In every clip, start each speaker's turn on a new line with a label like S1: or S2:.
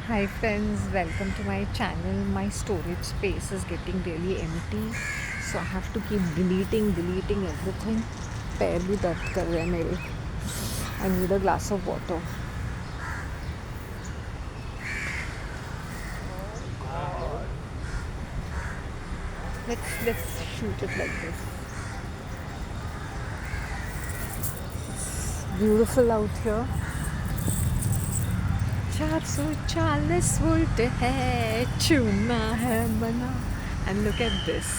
S1: Hi friends, welcome to my channel. My storage space is getting really empty, so I have to keep deleting everything. पैर भी दर्द कर रहे हैं मेरे. I need a glass of water. Let's shoot it like this. It's beautiful out here. 440 volt है, चुना है मना. And look at this.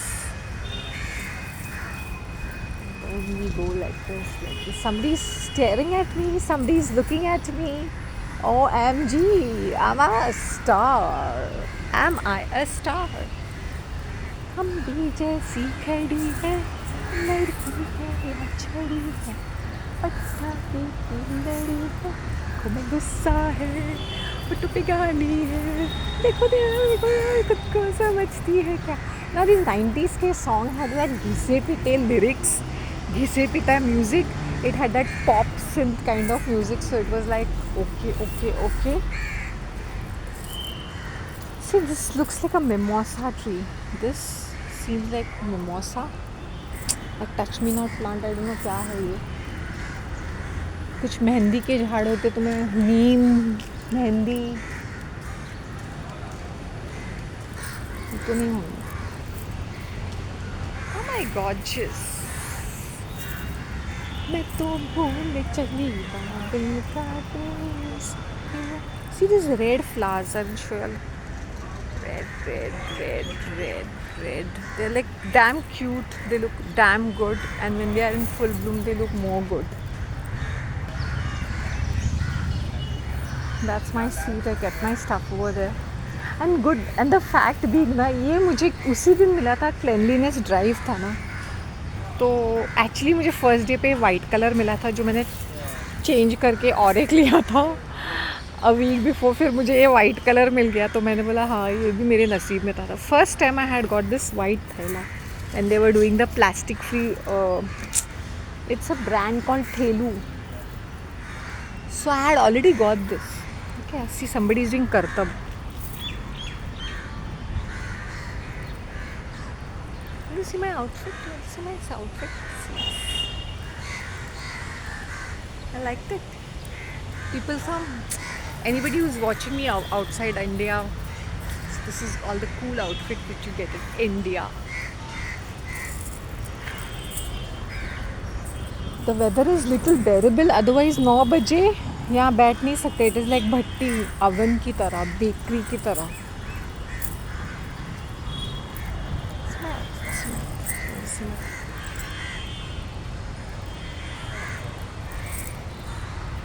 S1: We go like this, like this. Somebody's staring at me, somebody's looking at me. OMG, I'm a star. Am I a star? हम भी जैसी खड़ी है, लड़की है या छड़ी है, पत्ता की लड़ी है, खूब गुस्सा है, फोटो पे गाली है, देखो देखो खुद को समझती है क्या. Now these 90s के song had that घिसे पिटे lyrics, घिसे पिटा music. It had that pop synth kind of music, so it was like okay. See, this looks like a mimosa tree. This seems like mimosa. Like touch me not plant. I don't know क्या है ये. कुछ मेहंदी के झाड़ होते तो मैं नीम मेहंदी तो नहीं होंगे. Oh my gorgeous. मैं तो भूल चली बादल का देश. See these red flowers are showing. Red. They're like damn cute. They look damn good, and when they are in full bloom, they look more good. That's my seat. I kept my stuff over there. And good. And the fact being ना ये मुझे उसी दिन मिला था. Cleanliness drive था ना. तो एक्चुअली मुझे फर्स्ट डे पे वाइट कलर मिला था जो मैंने चेंज करके और एक लिया था अ वीक बिफोर. फिर मुझे ये वाइट कलर मिल गया तो मैंने बोला हाँ ये भी मेरे नसीब में था. First time I had got this white थैला and they were doing the plastic free. It's a brand called Thelu. So I had already got this. Okay, see somebody is doing करतब. You see my outfit? It's a nice outfit. I liked it. People from anybody who's watching me outside India, this is all the cool outfit that you get in India. The weather is little bearable. Otherwise 9 बजे यहाँ बैठ नहीं सकते. It is like Bhatti oven की तरह, bakery की तरह.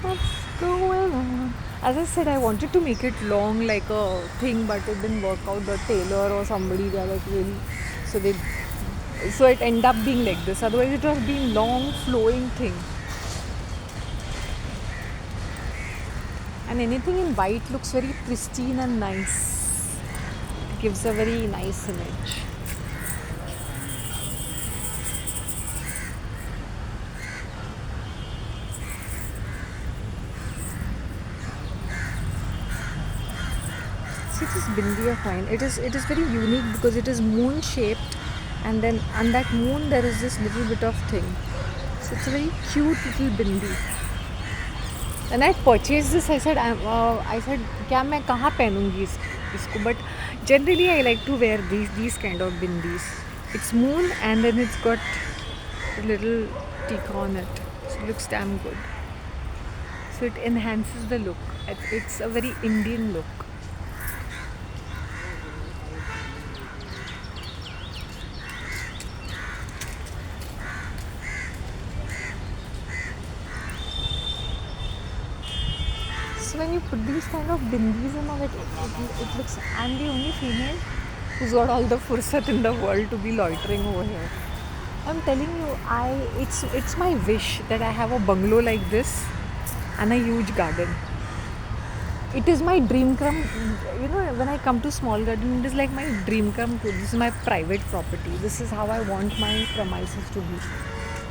S1: What's going on? As I said, I wanted to make it long like a thing, but it didn't work out. The tailor or somebody, they are like really, so it ended up being like this. Otherwise, it was being long flowing thing. And anything in white looks very pristine and nice. It gives a very nice image. See this bindi of mine. It is very unique because it is moon shaped, and then on that moon there is this little bit of thing. So it's a very cute little bindi. When I purchased this, I said क्या मैं कहाँ पहनूँगी इसको. But generally I like to wear these kind of bindis. It's moon and then it's got a little tick on it. So it looks damn good. So it enhances the look. It's a very Indian look. So when you put these kind of bindis and all, it looks. I'm the only female who's got all the fursat in the world to be loitering over here. I'm telling you, it's my wish that I have a bungalow like this and a huge garden. It is my dream come. You know, when I come to small garden, it is like my dream come true. This is my private property. This is how I want my premises to be.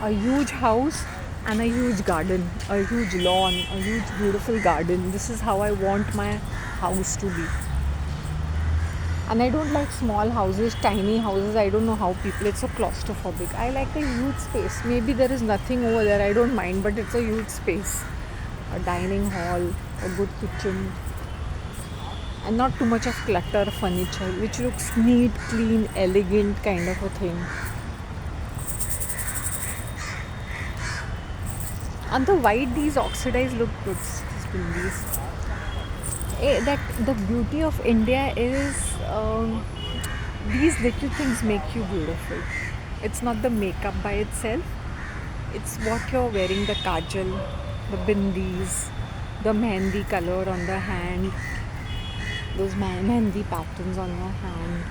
S1: A huge house and a huge garden, a huge lawn, a huge beautiful garden. This is how I want my house to be. And I don't like small houses, tiny houses. I don't know how people, it's so claustrophobic. I like a huge space. Maybe there is nothing over there, I don't mind, but it's a huge space. A dining hall, a good kitchen, and not too much of clutter, furniture, which looks neat, clean, elegant kind of a thing. And the white, these oxidized look good, these bindis. That the beauty of India is these little things make you beautiful. It's not the makeup by itself, it's what you're wearing, the kajal, the bindis, the mehndi color on the hand, those mehndi patterns on your hand.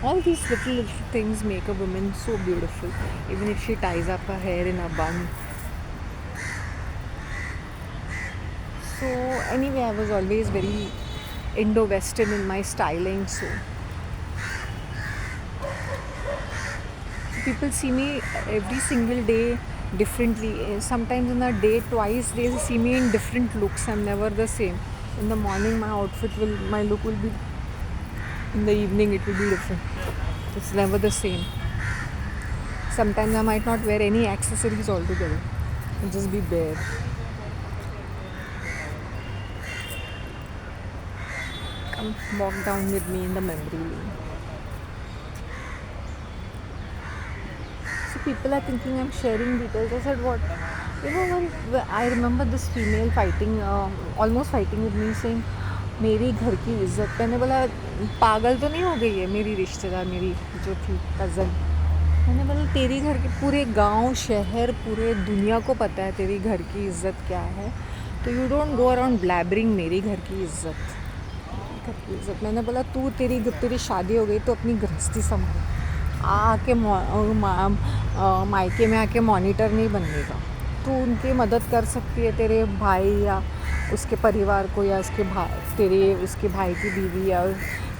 S1: All these little things make a woman so beautiful, even if she ties up her hair in a bun. So anyway, I was always very Indo-Western in my styling, so people see me every single day differently. Sometimes in a day, twice they see me in different looks. I'm never the same. In the morning my look will be, in the evening it will be different. It's never the same. Sometimes I might not wear any accessories altogether. I'll just be bare. Come walk down with me in the memory lane. So people are thinking I'm sharing details. I said, what? When I remember this female fighting, almost fighting with me, saying, मेरी घर की इज्जत. मैंने बोला पागल तो नहीं हो गई है मेरी रिश्तेदार, मेरी जो थी कज़न. मैंने बोला तेरी घर के पूरे गांव, शहर, पूरे दुनिया को पता है तेरी घर की इज्जत क्या है, तो you don't go around blabbering मेरी घर की इज्जत. मैंने बोला तेरी शादी हो गई तो अपनी गृहस्थी संभाल, आके मायके में आके मॉनिटर नहीं बनने का. तू उनकी मदद कर सकती है, तेरे भाई या उसके परिवार को, या उसके भाई की बीवी, या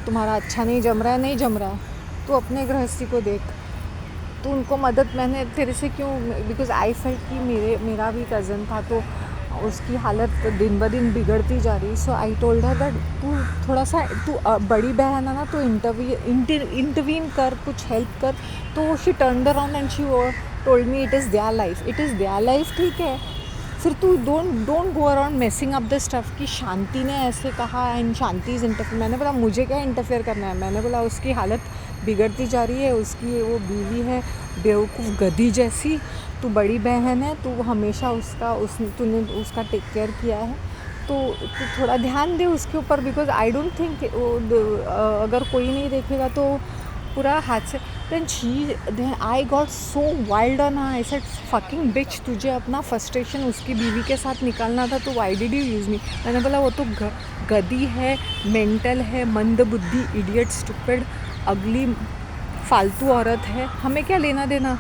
S1: तुम्हारा अच्छा नहीं जम रहा है, तो अपने गृहस्थी को देख. तो उनको मदद मैंने तेरे से क्यों, बिकॉज आई फेल्ट कि मेरा भी कज़न था, तो उसकी हालत दिन ब दिन बिगड़ती जा रही. सो आई टोल्ड हर दैट तू थोड़ा सा, तू बड़ी बहन है ना, तो इंटरवीन कर, कुछ हेल्प कर. तो she turned around and she told me it is their life, ठीक है. फिर तू don't go around messing up the stuff कि शांति ने ऐसे कहा एंड शांति इज़ इंटरफेयर. मैंने बोला मुझे क्या इंटरफेयर करना है. मैंने बोला उसकी हालत बिगड़ती जा रही है, उसकी वो बीवी है बेवकूफ़ गधी जैसी, तू बड़ी बहन है, तू हमेशा तूने उसका टेक केयर किया है, तो थोड़ा ध्यान दे उसके ऊपर. बिकॉज आई डोंट थिंक अगर कोई नहीं देखेगा तो पूरा हाथ से. Then I got so wild on her. I said fucking bitch, तुझे अपना फ्रस्ट्रेशन उसकी बीवी के साथ निकालना था, तो व्हाई डिड यू यूज़ मी. मैंने बोला वो तो गधी है, मेंटल है, मंद बुद्धि, इडियट, स्टूपिड, अगली, फालतू औरत है. हमें क्या लेना देना.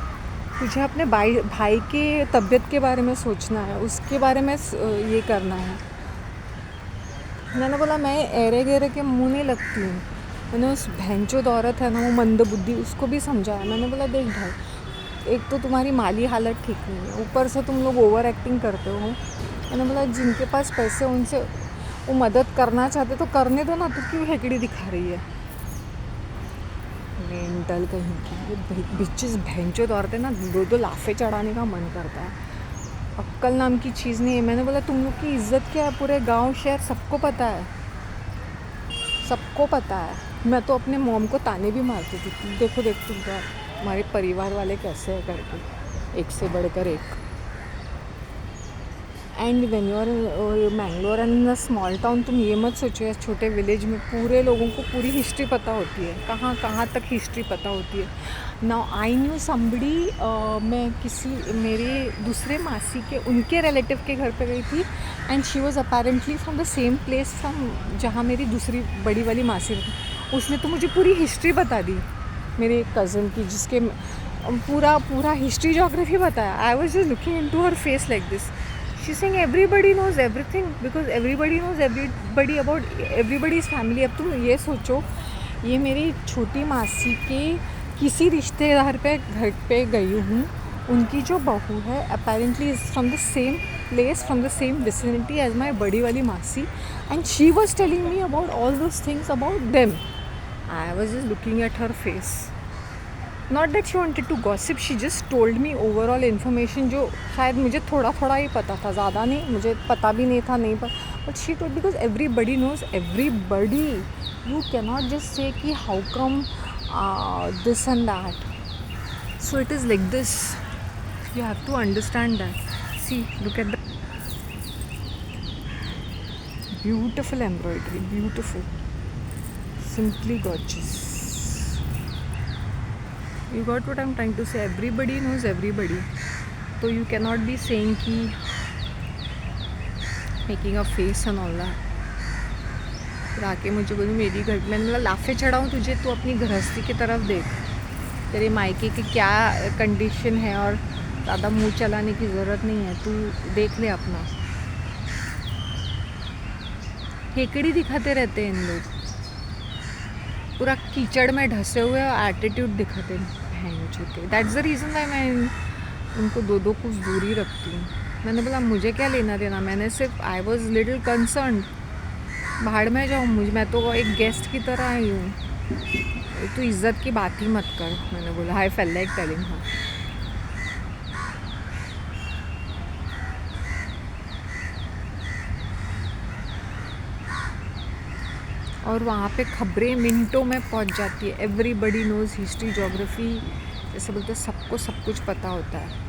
S1: तुझे अपने भाई के तबीयत के बारे में सोचना है, उसके बारे में ये करना है. मैंने बोला मैं एरे गेरे के मुँह नहीं लगती हूँ. मैंने उस भैंचोद औरत है ना, वो मंद बुद्धि, उसको भी समझाया. मैंने बोला देख भाई, एक तो तुम्हारी माली हालत ठीक नहीं है, ऊपर से तुम लोग ओवर एक्टिंग करते हो. मैंने बोला जिनके पास पैसे उनसे वो मदद करना चाहते तो करने दो ना, तो क्यों हेकड़ी दिखा रही है. मेंटल कहीं की बिचेस, भैंचोद औरतें ना, दो लाफे चढ़ाने का मन करता है. अक्कल नाम की चीज़ नहीं है. मैंने बोला तुम लोग की इज्जत क्या है, पूरे गांव शहर सबको पता है, सबको पता है. मैं तो अपने मॉम को ताने भी मारती थी, देखो हमारे परिवार वाले कैसे है करके, एक से बढ़कर एक. And when you are Mangalore and in a small town, तुम ये मत सोचो छोटे विलेज में पूरे लोगों को पूरी हिस्ट्री पता होती है, कहाँ तक हिस्ट्री पता होती है. नाउ आई न्यू समबडी, मैं मेरे दूसरे मासी के उनके रिलेटिव के घर पे गई थी, and she was apparently from the same place from जहाँ मेरी दूसरी बड़ी वाली मासी रहती. उसने तो मुझे पूरी हिस्ट्री बता दी मेरे कज़न की, जिसके पूरा हिस्ट्री जोग्राफी बताया. I was just looking in to her face like this. She's saying everybody knows everything because everybody knows everybody about everybody's family. अब तुम ये सोचो, ये मेरी छोटी मासी के किसी रिश्तेदार पे घर पे गई हूँ, उनकी जो बहू है apparently is from the same place from the same vicinity as my badi wali masi, and she was telling me about all those things about them. I was just looking at her face. Not that she wanted to gossip, she just told me overall information जो शायद मुझे थोड़ा थोड़ा ही पता था, ज़्यादा नहीं, मुझे पता भी नहीं था, नहीं पर but she told because everybody knows everybody. You cannot just say कि how come this and that. So it is like this. You have to understand that. See, look at the beautiful embroidery, beautiful, simply gorgeous. You got what I'm trying to say? Everybody knows everybody. So you cannot be saying कि making a face and all that. फिर आके मुझे बोली मेरी घर, मैंने बोला लाफे चढ़ाऊँ तुझे, तो अपनी गृहस्थी की तरफ देख, तेरे मायके की क्या कंडीशन है, और ज़्यादा मुंह चलाने की ज़रूरत नहीं है, तू देख ले अपना। हेकड़ी दिखाते रहते हैं इन लोग, पूरा कीचड़ में ढसे हुए और एटीट्यूड दिखाते हैं चुके। दैट्स द रीज़न वाई मैं उनको दो कुछ दूरी रखती हूँ। मैंने बोला मुझे क्या लेना देना, मैंने सिर्फ आई वॉज लिटिल कंसर्न, भाड़ में जाऊँ, मैं तो एक गेस्ट की तरह आई हूँ, तो इज़्ज़त की बात ही मत कर। मैंने बोला आई फेल लाइक टेलिंग हर। और वहाँ पे खबरें मिनटों में पहुँच जाती है। एवरीबडी नोज़ हिस्ट्री, जोग्राफ़ी, जैसे बोलते सबको सब कुछ पता होता है।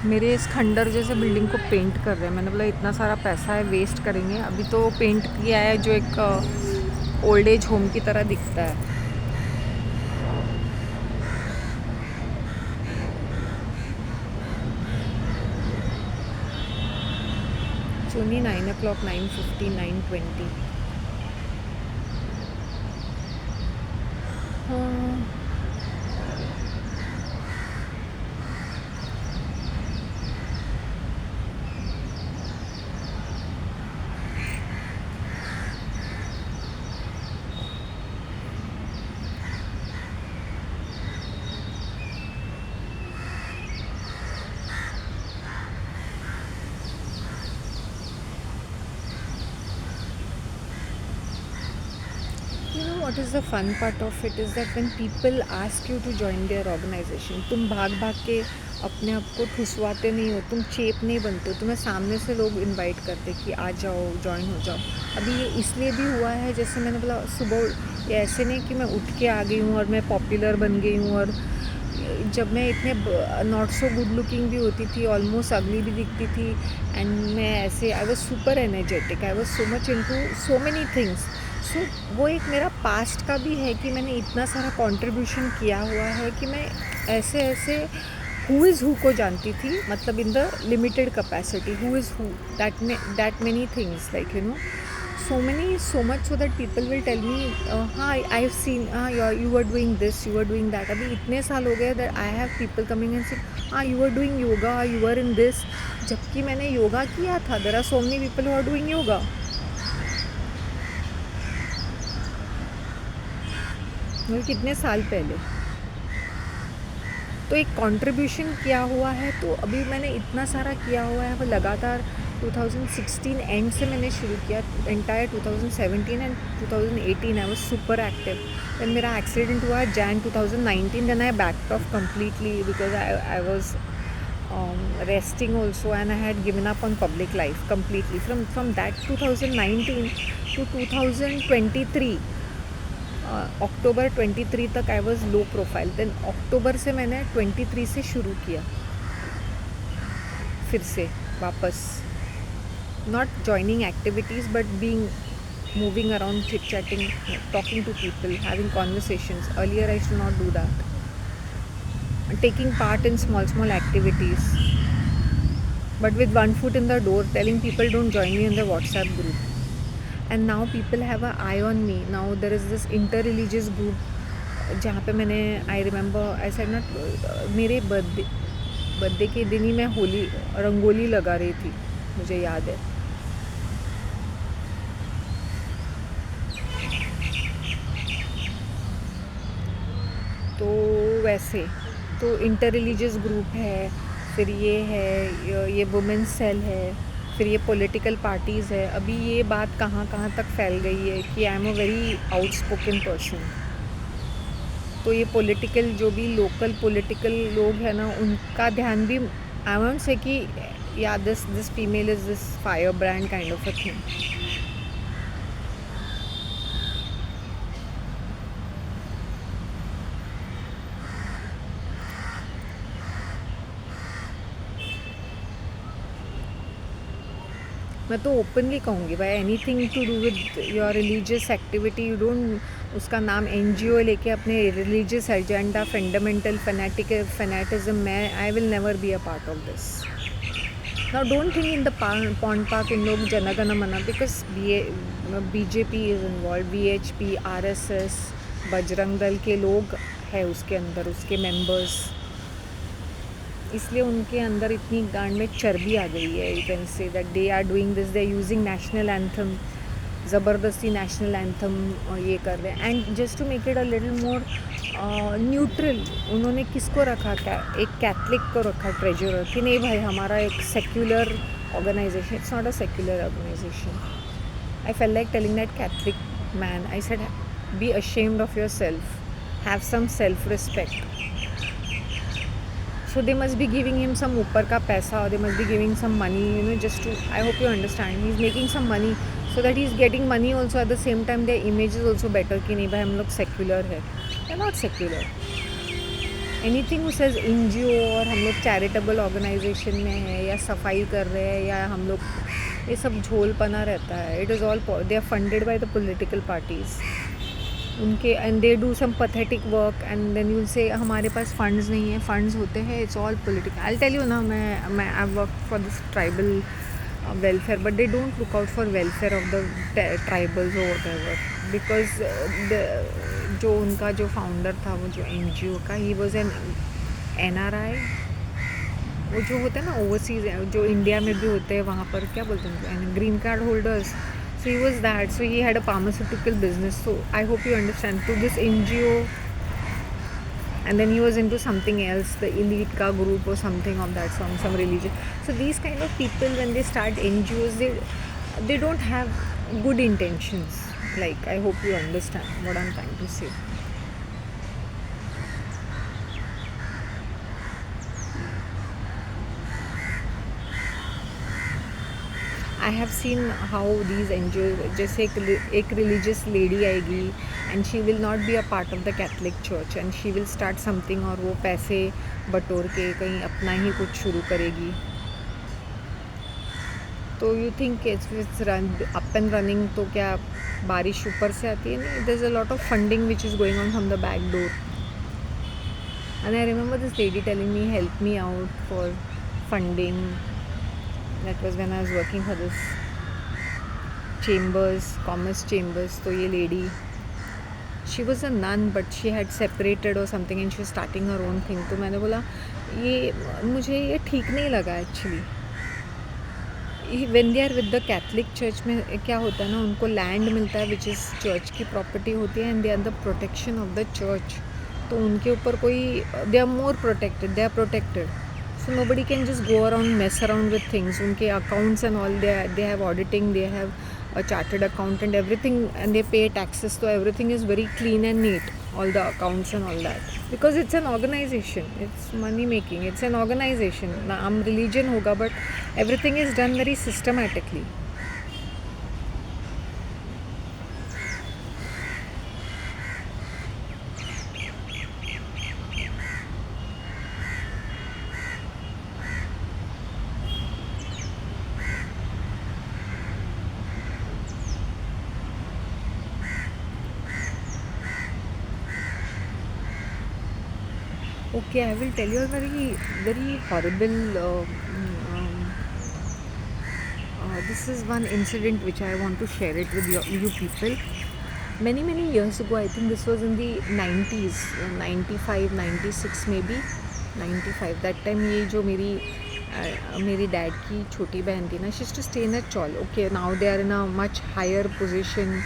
S1: मेरे इस खंडर जैसे बिल्डिंग को पेंट कर रहे हैं। मैंने बोला इतना सारा पैसा है, वेस्ट करेंगे। अभी तो पेंट किया है जो एक ओल्ड एज होम की तरह दिखता है। It's only 9 o'clock, 9:50, 9:20. What is the fun part of it is that when people ask you to join their organization, तुम भाग भाग के अपने आप को ठुसवाते नहीं हो, तुम चेप नहीं बनते हो, तुम्हें सामने से लोग इनवाइट करते कि आ जाओ, ज्वाइन हो जाओ। अभी ये इसलिए भी हुआ है, जैसे मैंने बोला सुबह, ये ऐसे नहीं कि मैं उठ के आ गई हूँ और मैं पॉपुलर बन गई हूँ, और जब मैं इतने नॉट सो गुड लुकिंग भी होती थी, ऑलमोस्ट अगली भी दिखती थी, एंड मैं ऐसे I was super energetic, I was so much into so many things. So वो एक मेरा पास्ट का भी है कि मैंने इतना सारा कंट्रीब्यूशन किया हुआ है कि मैं ऐसे ऐसे हु इज़ हु को जानती थी, मतलब in the limited capacity, who is who, that many things like you know, so much so that people will tell me हाँ I've seen you were doing this, you were doing that। अभी इतने साल हो गए that I have people coming and saying हाँ you were doing yoga, you were in this, जबकि मैंने योगा किया था। There are so many people who are doing yoga। मतलब कितने साल पहले, तो एक कंट्रीब्यूशन किया हुआ है। तो अभी मैंने इतना सारा किया हुआ है, वो लगातार 2016 एंड से मैंने शुरू किया, entire 2017 and 2018 I was super active. Then मेरा एक्सीडेंट हुआ Jan 2019, then I backed off completely because I was resting also, and I had given up on public life completely. From that 2019 to 2023 October 23 तक I was low profile. Then October से मैंने 23 से शुरू किया फिर से वापस, not joining activities but being moving around, chit chatting, talking to people, having conversations. Earlier I used to not do that. Taking part in small activities, but with one foot in the door, telling people don't join me in the WhatsApp group. And now people have an eye on me. Now there is this inter-religious group जहाँ पे मैंने I remember I said not मेरे birthday के दिन ही मैं होली रंगोली लगा रही थी, मुझे याद है। तो वैसे तो इंटर रिलीजियस ग्रुप है, फिर ये है, ये वुमेंस सेल है, फिर ये पॉलिटिकल पार्टीज़ है। अभी ये बात कहाँ कहाँ तक फैल गई है कि I am a very outspoken person. तो ये पॉलिटिकल जो भी लोकल पॉलिटिकल लोग हैं ना, उनका ध्यान भी आई वोंट से कि या this female is this fire brand kind of a thing. मैं तो ओपनली कहूँगी भाई, anything to do with your religious activity, you don't उसका नाम एनजीओ लेके अपने रिलीजियस एजेंडा फंडामेंटल फैनेटिज्म में, I will never be a part of this. Now don't think in the pond park इन लोग जनगण मना, because BJP is involve, VHP, RSS, Bajrang Dal के लोग हैं उसके अंदर, उसके मेंबर्स, इसलिए उनके अंदर इतनी गांड में चर्बी आ गई है। You can say that they are doing this, they are using national anthem, ज़बरदस्ती नेशनल एंथम ये कर रहे हैं। And just to make it a little more neutral, उन्होंने किसको रखा, क्या एक कैथलिक को रखा ट्रेजरर, कि नहीं भाई हमारा एक secular organisation, it's not a secular organisation. I felt like telling that catholic man, I said be ashamed of your self, have some self respect. So they must be giving him some ऊपर का पैसा, or they must be giving some money, you know, just to, I hope you understand, he's making some money so that he's getting money also, at the same time their image is also better कि नहीं भाई हम लोग secular है। they're not secular। anything who says NGO और हम लोग charitable organization में है या सफाई कर रहे हैं या हम लोग, ये सब झोलपना रहता है। it is all they are funded by the political parties उनके, and they do some pathetic work and then you'll say हमारे पास फंड्स नहीं है, फंड्स होते हैं, it's all political. I tell you ना, मैं I work for this tribal welfare, but they don't look out for welfare of the tribals और whatever, because जो उनका जो फाउंडर था, वो जो NGO का, ही वॉज एन NRI, वो जो होते हैं ना ओवरसीज, जो इंडिया में भी होते हैं, वहाँ पर क्या बोलते हैं, green card holders. So he was that. So he had a pharmaceutical business. So I hope you understand. To this NGO, and then he was into something else, the elite ka group or something of that song, some religion. So these kind of people, when they start NGOs, they don't have good intentions. Like, I hope you understand what I'm trying to say. I have seen how these NGOs, जैसे एक religious lady आएगी and she will not be a part of the Catholic church and she will start something, और वो पैसे बटोर के कहीं अपना ही कुछ शुरू करेगी। तो you think it's up and running, तो क्या बारिश ऊपर से आती है? नहीं, there is a lot of funding which is going on from the back door. And I remember this lady telling me, help me out for funding. That was when I was working for this chambers, commerce chambers. तो ये lady, she was a nun but she had separated or something and she was starting her own thing. तो मैंने बोला मुझे ये ठीक नहीं लगा actually. when they are with the Catholic church में क्या होता है ना, उनको लैंड मिलता है विच इज़ चर्च की प्रॉपर्टी होती है, and they are the protection of the church. तो उनके ऊपर कोई, they are more protected, they are protected. So nobody can just go around, mess around with things. उनके accounts and all, they have auditing, they have a chartered accountant, everything, and they pay taxes. So everything is very clean and neat, all the accounts and all that. Because it's an organization, it's money making, it's an organization. नाम religion होगा, but everything is done very systematically. Okay, I will tell you a very horrible. This is one incident which I want to share it with you people. many years ago. I think this was in the 90s, 95, 96 maybe, 95. That time ये जो मेरी dad की छोटी बहन थी ना, she used to stay in a chawl. Okay, now they are in a much higher position,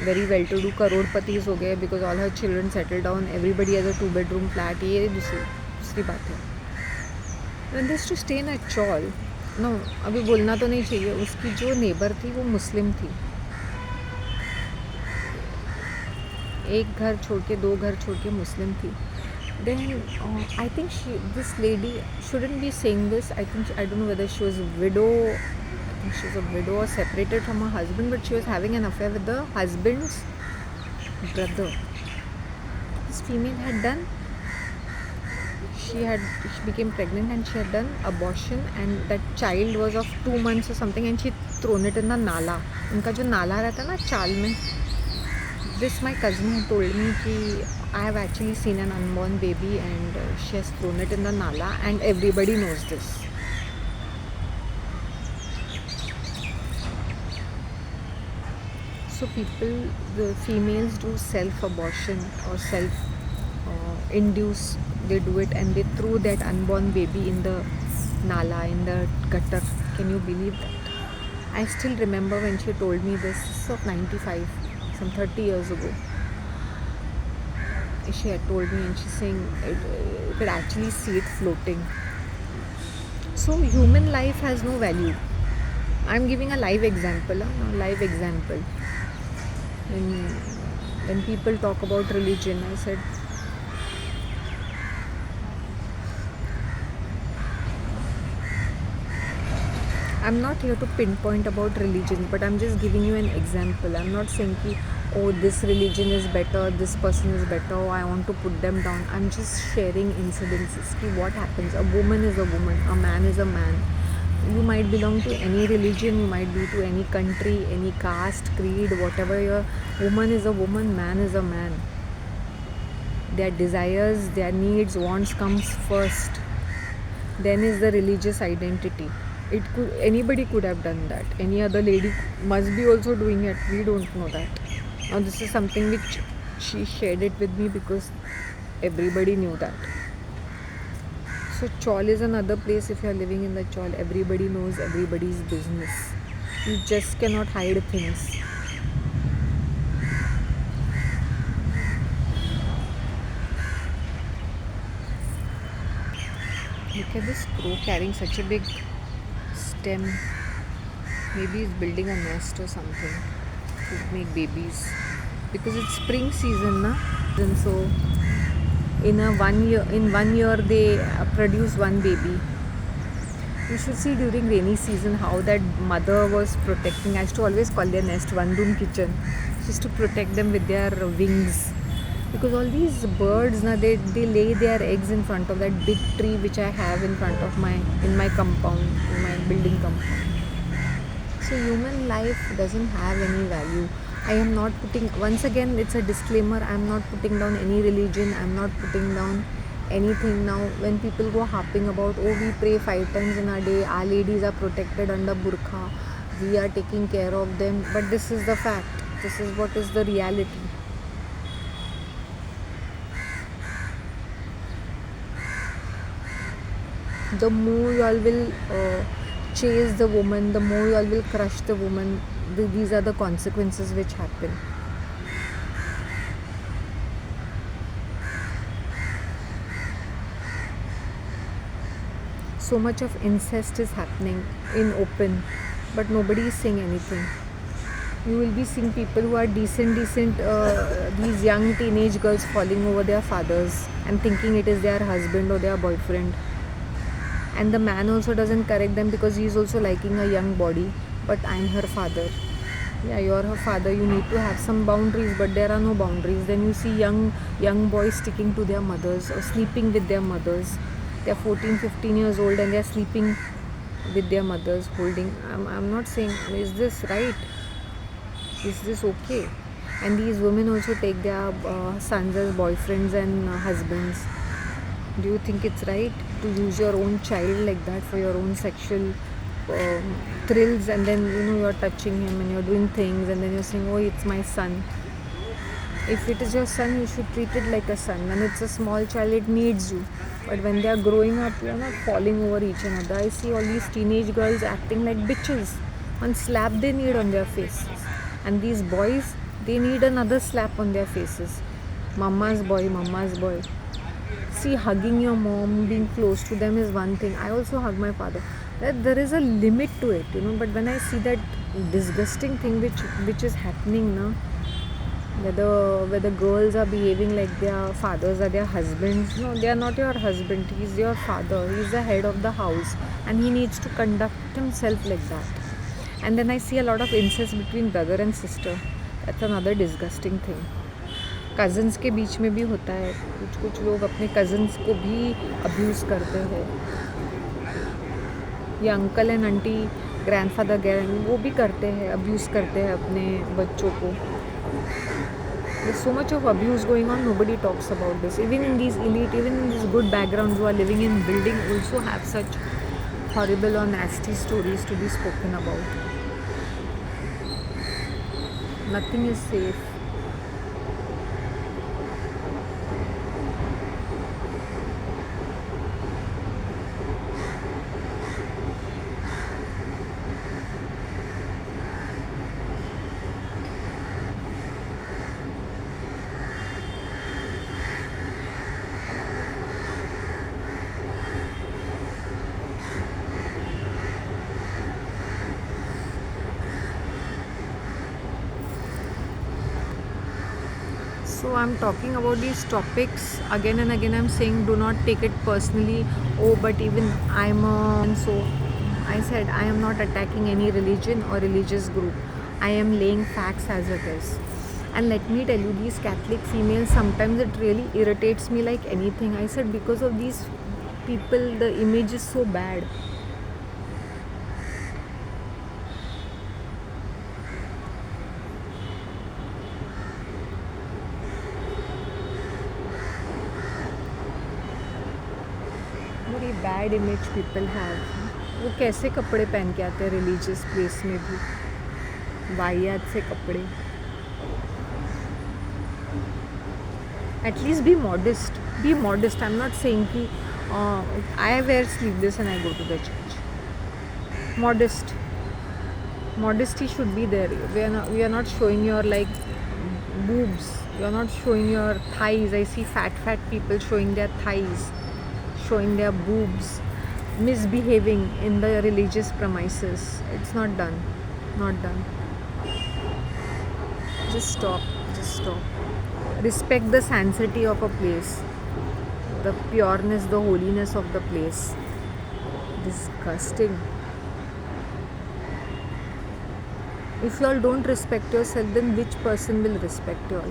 S1: very well to do, करोड़पतिस हो गए, because all her children settled down, everybody has a 2 bedroom flat. ये दूसरी बात है. When they used to stay in a chawl, no, अभी बोलना तो नहीं चाहिए, उसकी जो नेबर थी वो मुस्लिम थी. एक घर छोड़ के, 2 घर छोड़ के मुस्लिम थी. Then I think this lady shouldn't be saying this. I don't know whether she was a widow. I think she was a widow or separated from her husband, but she was having an affair with the husband's brother. This female had done. She became pregnant and she had done abortion, and that child was of 2 months or something, and she thrown it in the nala. उनका जो नाला रहता है ना चाल में. This my cousin had told me कि I have actually seen an unborn baby and she has thrown it in the nala, and everybody knows this. So the females do self-abortion or self-induce. They do it and they threw that unborn baby in the nala, in the gutter. Can you believe that? I still remember when she told me this of 95. Some 30 years ago, she had told me, and she's saying you could actually see it floating. So human life has no value. I'm giving a live example. When people talk about religion, I said, I'm not here to pinpoint about religion, but I'm just giving you an example. I'm not saying ki, oh, this religion is better, this person is better, I want to put them down. I'm just sharing incidences ki what happens. A woman is a woman, a man is a man. You might belong to any religion, you might be to any country, any caste, creed, whatever. Your woman is a woman, man is a man. Their desires, their needs, wants comes first. Then is the religious identity. Anybody could have done that. Any other lady must be also doing it. We don't know that. Now this is something which she shared it with me because everybody knew that. So chawl is another place. If you are living in the chawl, everybody knows everybody's business. You just cannot hide things. Look at this crow carrying such a big stem. Maybe it's building a nest or something to make babies, because it's spring season na. And so in 1 year they produce one baby. You should see during rainy season how that mother was protecting. I used to always call their nest one room kitchen. She used to protect them with their wings, because all these birds na, they lay their eggs in front of that big tree which I have in front of my compound, in my building compound. So human life doesn't have any value. I am not putting, once again it's a disclaimer, I am not putting down any religion, I am not putting down anything. Now when people go harping about, oh, we pray 5 times in a day, our ladies are protected under burqa, we are taking care of them, but this is the fact, this is what is the reality. The more you all will chase the woman, the more you all will crush the woman. These are the consequences which happen. So much of incest is happening in open, but nobody is saying anything. You will be seeing people who are decent, these young teenage girls falling over their fathers and thinking it is their husband or their boyfriend. And the man also doesn't correct them because he is also liking a young body. But I'm her father. Yeah, you're her father. You need to have some boundaries, but there are no boundaries. Then you see young boys sticking to their mothers or sleeping with their mothers. They're 14, 15 years old and they're sleeping with their mothers, holding. I'm not saying, is this right? Is this okay? And these women also take their sons as boyfriends and husbands. Do you think it's right to use your own child like that for your own sexual thrills, and then you're touching him and you're doing things and then you're saying, oh, it's my son? If it is your son, you should treat it like a son. When it's a small child, it needs you. But when they are growing up, you are not falling over each another. I see all these teenage girls acting like bitches. One slap they need on their faces. And these boys, they need another slap on their faces. Mama's boy, mama's boy. See, hugging your mom, being close to them is one thing. I also hug my father. There is a limit to it, you know. But when I see that disgusting thing which is happening now, where the girls are behaving like their fathers are their husbands. No, they are not your husband. He's your father. He's the head of the house, and he needs to conduct himself like that. And then I see a lot of incest between brother and sister. That's another disgusting thing. Cousins के बीच में भी होता है. कुछ कुछ लोग अपने cousins को भी अब्यूज़ करते हैं. ये uncle and aunty, grandfather gang, वो भी करते हैं, अब्यूज़ करते हैं अपने बच्चों को. There's so much of abuse going on, nobody talks about this. Even in these elite, even in these good backgrounds who are living in building also have such horrible or nasty stories to be spoken about. Nothing is safe. So I'm talking about these topics again and again. I'm saying do not take it personally. Oh, but even I'm a, and so I said I am not attacking any religion or religious group. I am laying facts as it is. And let me tell you, these Catholic females, sometimes it really irritates me like anything. I said because of these people, the image is so bad. बड़ी bad image people have. वो कैसे कपड़े पहन के आते हैं religious place में भी, वाहियात से कपड़े. At least be modest. Be modest. I am not saying कि I wear sleeveless and I go to the church. Modest. Modesty should be there. We are not showing your like boobs. You are not showing your thighs. I see fat people showing their thighs, showing their boobs, misbehaving in the religious premises. It's not done. Not done. Just stop. Just stop. Respect the sanctity of a place, the pureness, the holiness of the place. Disgusting. If you all don't respect yourself, then which person will respect you all?